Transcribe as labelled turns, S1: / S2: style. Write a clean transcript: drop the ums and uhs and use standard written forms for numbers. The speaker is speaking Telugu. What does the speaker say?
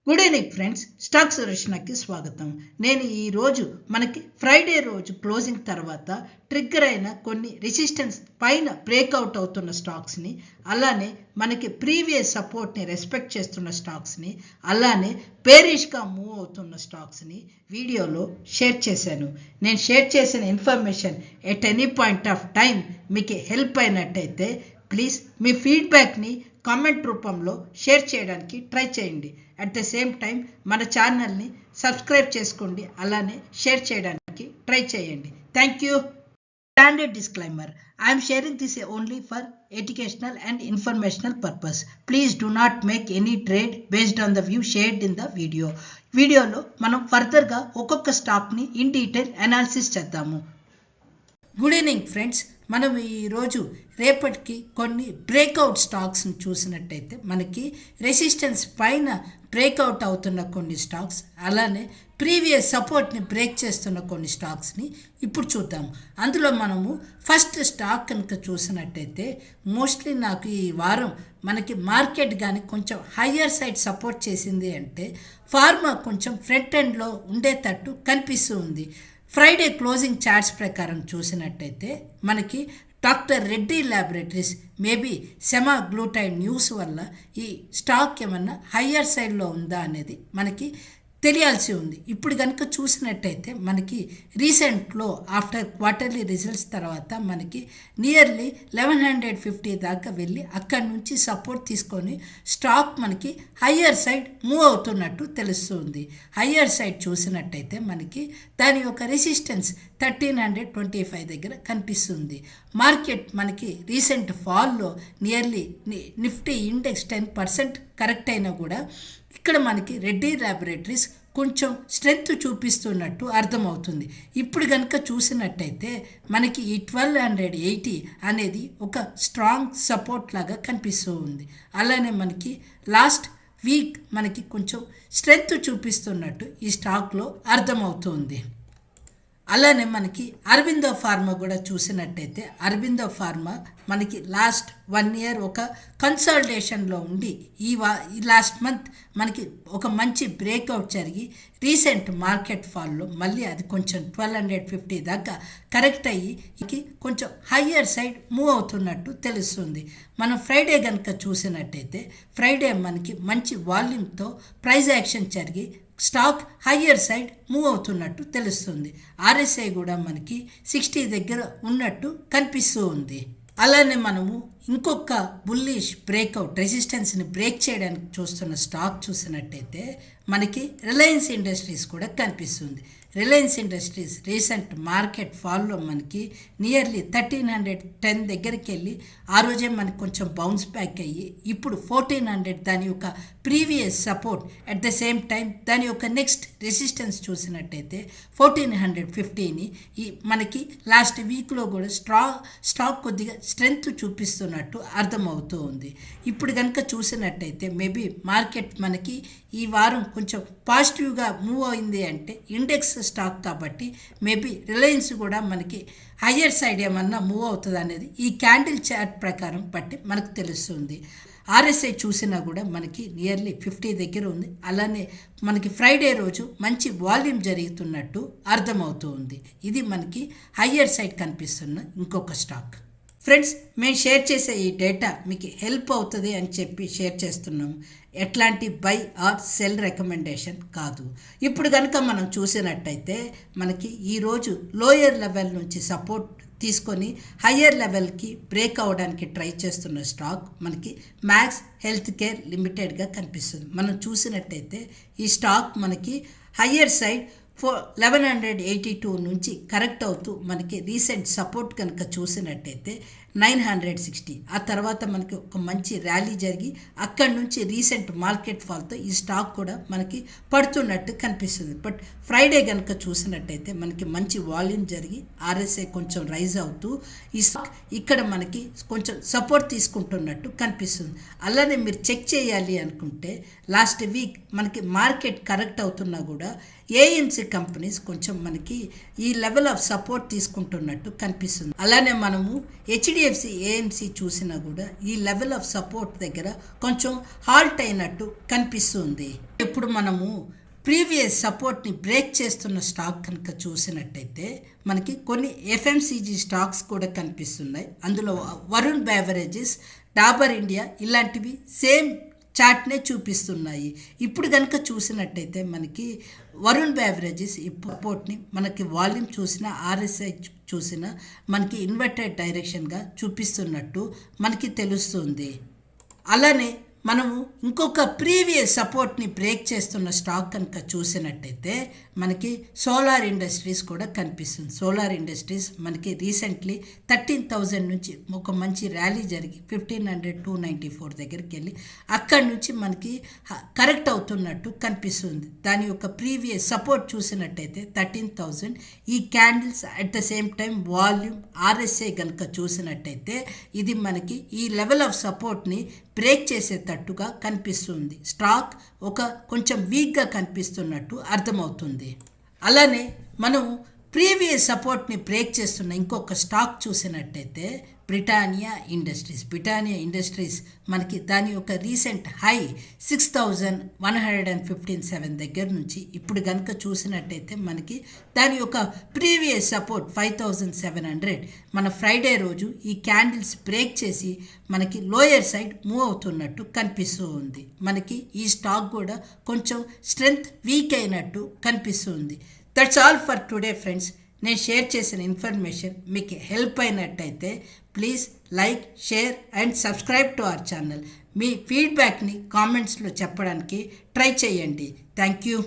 S1: గుడ్ ఈవినింగ్ ఫ్రెండ్స్, స్టాక్ సురేష్కి స్వాగతం. నేను ఈరోజు మనకి ఫ్రైడే రోజు క్లోజింగ్ తర్వాత ట్రిగ్గర్ అయిన కొన్ని రెసిస్టెన్స్ పైన బ్రేక్అవుట్ అవుతున్న స్టాక్స్ని, అలానే మనకి ప్రీవియస్ సపోర్ట్ని రెస్పెక్ట్ చేస్తున్న స్టాక్స్ని, అలానే బేరిష్గా మూవ్ అవుతున్న స్టాక్స్ని వీడియోలో షేర్ చేశాను. నేను షేర్ చేసిన information at any point of time మీకు హెల్ప్ అయినట్టయితే ప్లీజ్ మీ ఫీడ్బ్యాక్ని కామెంట్ రూపంలో షేర్ చేయడానికి ట్రై చేయండి. అట్ ద సేమ్ టైం మన ఛానల్ని సబ్స్క్రైబ్ చేసుకోండి, అలానే షేర్ చేయడానికి ట్రై చేయండి. Thank you. Standard disclaimer: I am sharing this only for educational and informational purpose. Please do not make any trade based on the view shared in the video. వీడియోలో మనం ఫర్దర్గా ఒక్కొక్క స్టాక్ని ఇన్ డీటెయిల్ అనాలిసిస్ చేద్దాము. గుడ్ ఈవినింగ్ ఫ్రెండ్స్, మనం ఈరోజు రేపటికి కొన్ని బ్రేక్అవుట్ స్టాక్స్ని చూసినట్టయితే మనకి రెసిస్టెన్స్ పైన బ్రేక్అవుట్ అవుతున్న కొన్ని స్టాక్స్, అలానే ప్రీవియస్ సపోర్ట్ని బ్రేక్ చేస్తున్న కొన్ని స్టాక్స్ని ఇప్పుడు చూద్దాము. అందులో మనము ఫస్ట్ స్టాక్ కనుక చూసినట్టయితే మోస్ట్లీ నాకు ఈ వారం మనకి మార్కెట్ కానీ కొంచెం హయ్యర్ సైడ్ సపోర్ట్ చేసింది అంటే ఫార్మా కొంచెం ఫ్రంట్ ఎండ్లో ఉండేటట్టు కనిపిస్తూ ఉంది. ఫ్రైడే క్లోజింగ్ చార్ట్స్ ప్రకారం చూసినట్టయితే మనకి doctor Reddy laboratories maybe semaglutide news వల్ల ఈ స్టాక్ ఏమన్నా హయ్యర్ సైడ్లో ఉందా అనేది మనకి తెలియాల్సి ఉంది. ఇప్పుడు కనుక చూసినట్టయితే మనకి రీసెంట్లో ఆఫ్టర్ క్వార్టర్లీ రిజల్ట్స్ తర్వాత మనకి నియర్లీ 1150 దాకా వెళ్ళి అక్కడి నుంచి సపోర్ట్ తీసుకొని స్టాక్ మనకి హయ్యర్ సైడ్ మూవ్ అవుతున్నట్టు తెలుస్తుంది. హయ్యర్ సైడ్ చూసినట్టయితే మనకి దాని యొక్క రెసిస్టెన్స్ 1325 దగ్గర కనిపిస్తుంది. మార్కెట్ మనకి రీసెంట్ ఫాల్లో నియర్లీ నిఫ్టీ ఇండెక్స్ 10% కరెక్ట్ అయినా కూడా ఇక్కడ మనకి రెడ్డి ల్యాబొరేటరీస్ కొంచెం స్ట్రెంగ్త్ చూపిస్తున్నట్టు అర్థమవుతుంది. ఇప్పుడు కనుక చూసినట్టయితే మనకి ఈ 1280 అనేది ఒక స్ట్రాంగ్ సపోర్ట్ లాగా కనిపిస్తూ ఉంది. అలానే మనకి లాస్ట్ వీక్ మనకి కొంచెం స్ట్రెంగ్త్ చూపిస్తున్నట్టు ఈ స్టాక్లో అర్థమవుతుంది. అలానే మనకి అరబిందో ఫార్మా కూడా చూసినట్టయితే అరబిందో ఫార్మా మనకి లాస్ట్ 1 year ఒక కన్సాలిడేషన్లో ఉండి ఈ లాస్ట్ మంత్ మనకి ఒక మంచి బ్రేక్అవుట్ జరిగి రీసెంట్ మార్కెట్ ఫాల్లో మళ్ళీ అది కొంచెం 1250 దాకా కరెక్ట్ అయ్యి కొంచెం హయ్యర్ సైడ్ మూవ్ అవుతున్నట్టు తెలుస్తుంది. మనం ఫ్రైడే కనుక చూసినట్టయితే ఫ్రైడే మనకి మంచి వాల్యూమ్తో ప్రైస్ యాక్షన్ జరిగి స్టాక్ హయ్యర్ సైడ్ మూవ్ అవుతున్నట్టు తెలుస్తుంది. ఆర్ఎస్ఐ కూడా మనకి 60 దగ్గర ఉన్నట్టు కనిపిస్తూ ఉంది. అలానే మనము ఇంకొక బుల్లిష్ బ్రేక్అవుట్ రెసిస్టెన్స్ని బ్రేక్ చేయడానికి చూస్తున్న స్టాక్ చూసినట్టయితే మనకి రిలయన్స్ ఇండస్ట్రీస్ కూడా కనిపిస్తుంది. రిలయన్స్ ఇండస్ట్రీస్ రీసెంట్ మార్కెట్ ఫాల్లో మనకి నియర్లీ 1310 దగ్గరికి వెళ్ళి ఆ రోజే మనకి కొంచెం బౌన్స్ బ్యాక్ అయ్యి ఇప్పుడు 1400 దాని యొక్క previous support, at the same time దాని యొక్క నెక్స్ట్ రెసిస్టెన్స్ చూసినట్టయితే 1450ని ఈ మనకి లాస్ట్ వీక్లో కూడా స్టాక్ కొద్దిగా స్ట్రెంగ్త్ చూపిస్తున్నట్టు అర్థమవుతూ ఉంది. ఇప్పుడు కనుక చూసినట్టయితే మేబీ మార్కెట్ మనకి ఈ వారం కొంచెం పాజిటివ్గా మూవ్ అయింది అంటే ఇండెక్స్ స్టాక్ కాబట్టి మేబీ రిలయన్స్ కూడా మనకి హయ్యర్ సైడ్ ఏమన్నా మూవ్ అవుతుంది అనేది ఈ క్యాండిల్ చార్ట్ ప్రకారం బట్టి మనకు తెలుస్తుంది. ఆర్ఎస్ఐ చూసినా కూడా మనకి నియర్లీ 50 దగ్గర ఉంది. అలానే మనకి ఫ్రైడే రోజు మంచి వాల్యూమ్ జరుగుతున్నట్టు అర్థమవుతూ ఉంది. ఇది మనకి హయ్యర్ సైడ్ కనిపిస్తున్న ఇంకొక స్టాక్. ఫ్రెండ్స్, మేము షేర్ చేసే ఈ డేటా మీకు హెల్ప్ అవుతుంది అని చెప్పి షేర్ చేస్తున్నాము. ఎట్లాంటి బై ఆర్ సెల్ రికమెండేషన్ కాదు. ఇప్పుడు కనుక మనం చూసినట్టయితే మనకి ఈరోజు లోయర్ లెవెల్ నుంచి సపోర్ట్ తీసుకొని హయ్యర్ లెవెల్కి బ్రేక్ అవ్వడానికి ట్రై చేస్తున్న స్టాక్ మనకి మ్యాక్స్ హెల్త్ కేర్ లిమిటెడ్గా కనిపిస్తుంది. మనం చూసినట్టయితే ఈ స్టాక్ మనకి హయ్యర్ సైడ్ 1182 నుంచి కరెక్ట్ అవుతూ మనకి రీసెంట్ సపోర్ట్ కనుక చూసినట్టయితే 960, ఆ తర్వాత మనకి ఒక మంచి ర్యాలీ జరిగి అక్కడి నుంచి రీసెంట్ మార్కెట్ ఫాల్తో ఈ స్టాక్ కూడా మనకి పడుతున్నట్టు కనిపిస్తుంది. బట్ ఫ్రైడే కనుక చూసినట్టయితే మనకి మంచి వాల్యూమ్ జరిగి ఆర్ఎస్ఐ కొంచెం రైజ్ అవుతూ ఈ స్టాక్ ఇక్కడ మనకి కొంచెం సపోర్ట్ తీసుకుంటున్నట్టు కనిపిస్తుంది. అలానే మీరు చెక్ చేయాలి అనుకుంటే లాస్ట్ వీక్ మనకి మార్కెట్ కరెక్ట్ అవుతున్నా కూడా ఏఎంసీ కంపెనీస్ కొంచెం మనకి ఈ లెవెల్ ఆఫ్ సపోర్ట్ తీసుకుంటున్నట్టు కనిపిస్తుంది. అలానే మనము హెచ్డిఎఫ్సి ఏఎంసీ చూసినా కూడా ఈ లెవెల్ ఆఫ్ సపోర్ట్ దగ్గర కొంచెం హాల్ట్ అయినట్టు కనిపిస్తుంది. ఇప్పుడు మనము ప్రీవియస్ సపోర్ట్ని బ్రేక్ చేస్తున్న స్టాక్ కనుక చూసినట్టయితే మనకి కొన్ని ఎఫ్ఎంసీజీ స్టాక్స్ కూడా కనిపిస్తున్నాయి. అందులో వరుణ్ బెవరేజెస్, డాబర్ ఇండియా ఇలాంటివి సేమ్ చార్ట్నే చూపిస్తున్నాయి. ఇప్పుడు కనుక చూసినట్టయితే మనకి వరుణ్ బెవరేజెస్ ఇప్పుడు సపోర్ట్ని మనకి వాల్యూమ్ చూసిన ఆర్ఎస్ఐ చూసిన మనకి ఇన్వర్టెడ్ డైరెక్షన్గా చూపిస్తున్నట్టు మనకి తెలుస్తుంది. అలానే మనము ఇంకొక ప్రీవియస్ సపోర్ట్ని బ్రేక్ చేస్తున్న స్టాక్ కనుక చూసినట్టయితే మనకి సోలార్ ఇండస్ట్రీస్ కూడా కనిపిస్తుంది. సోలార్ ఇండస్ట్రీస్ మనకి రీసెంట్లీ 13,000 నుంచి ఒక మంచి ర్యాలీ జరిగి 1500-294 దగ్గరికి వెళ్ళి అక్కడి నుంచి మనకి కరెక్ట్ అవుతున్నట్టు కనిపిస్తుంది. దాని యొక్క ప్రీవియస్ సపోర్ట్ చూసినట్టయితే 13,000. ఈ candles at the same time volume RSI కనుక చూసినట్టయితే ఇది మనకి ఈ లెవెల్ ఆఫ్ సపోర్ట్ని బ్రేక్ చేసేటట్టుగా కనిపిస్తుంది. స్టాక్ ఒక కొంచెం వీక్గా కనిపిస్తున్నట్టు అర్థమవుతుంది. అలానే మనం ప్రీవియస్ సపోర్ట్ని బ్రేక్ చేస్తున్న ఇంకొక స్టాక్ చూసినట్టయితే బ్రిటానియా ఇండస్ట్రీస్ మనకి దాని యొక్క రీసెంట్ హై 6,157 దగ్గర నుంచి ఇప్పుడు కనుక చూసినట్టయితే మనకి దాని యొక్క ప్రీవియస్ సపోర్ట్ 5,700 మన ఫ్రైడే రోజు ఈ క్యాండిల్స్ బ్రేక్ చేసి మనకి లోయర్ సైడ్ మూవ్ అవుతున్నట్టు కనిపిస్తూ ఉంది. మనకి ఈ స్టాక్ కూడా కొంచెం స్ట్రెంగ్త్ వీక్ అయినట్టు కనిపిస్తుంది. That's all for today friends. నేను షేర్ చేసిన ఇన్ఫర్మేషన్ మీకు హెల్ప్ అయినట్టయితే please like, share and subscribe to our channel. మీ ఫీడ్బ్యాక్ని కామెంట్స్లో చెప్పడానికి ట్రై చేయండి. Thank you.